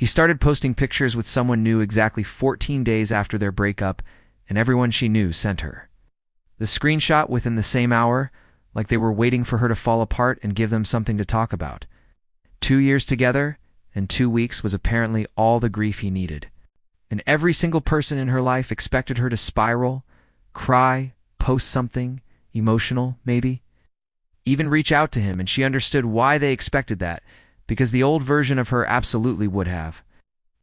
He started posting pictures with someone new exactly 14 days after their breakup, and everyone she knew sent her the screenshot within the same hour, like they were waiting for her to fall apart and give them something to talk about. 2 years together, and 2 weeks was apparently all the grief he needed. And every single person in her life expected her to spiral, cry, post something, emotional, maybe. Even reach out to him, and she understood why they expected that, because the old version of her absolutely would have.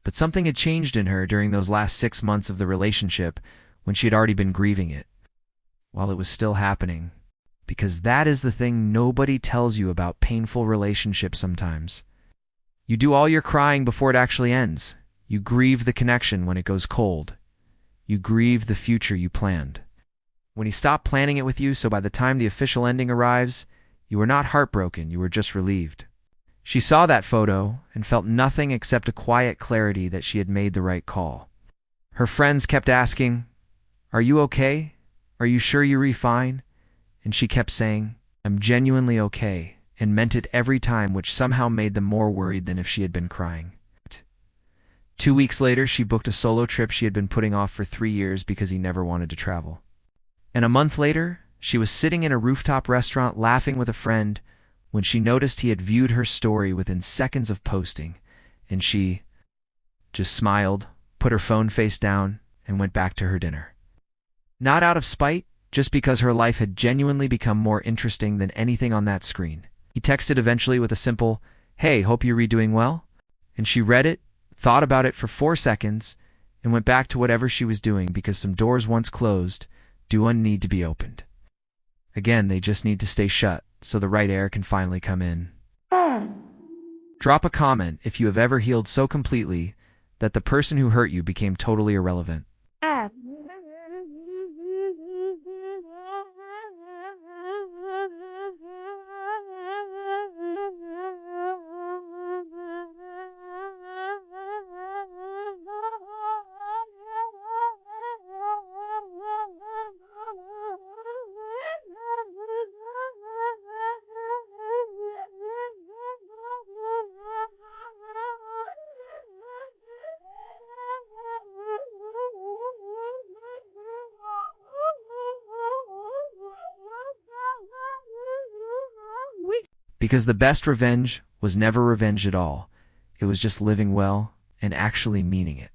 But something had changed in her during those last 6 months of the relationship when she had already been grieving it, while it was still happening. Because that is the thing nobody tells you about painful relationships sometimes. You do all your crying before it actually ends. You grieve the connection when it goes cold. You grieve the future you planned. When he stopped planning it with you, so by the time the official ending arrives, you were not heartbroken, you were just relieved. She saw that photo and felt nothing except a quiet clarity that she had made the right call. Her friends kept asking, "Are you okay? Are you sure you're fine?" And she kept saying, "I'm genuinely okay," and meant it every time, which somehow made them more worried than if she had been crying. 2 weeks later, she booked a solo trip she had been putting off for 3 years because he never wanted to travel. And a month later, she was sitting in a rooftop restaurant laughing with a friend when she noticed he had viewed her story within seconds of posting, and she just smiled, put her phone face down, and went back to her dinner. Not out of spite, just because her life had genuinely become more interesting than anything on that screen. He texted eventually with a simple, "Hey, hope you're doing well?" And she read it, thought about it for 4 seconds, and went back to whatever she was doing, because some doors once closed do need to be opened. Again, they just need to stay shut so the right air can finally come in. Drop a comment if you have ever healed so completely that the person who hurt you became totally irrelevant. Because the best revenge was never revenge at all. It was just living well and actually meaning it.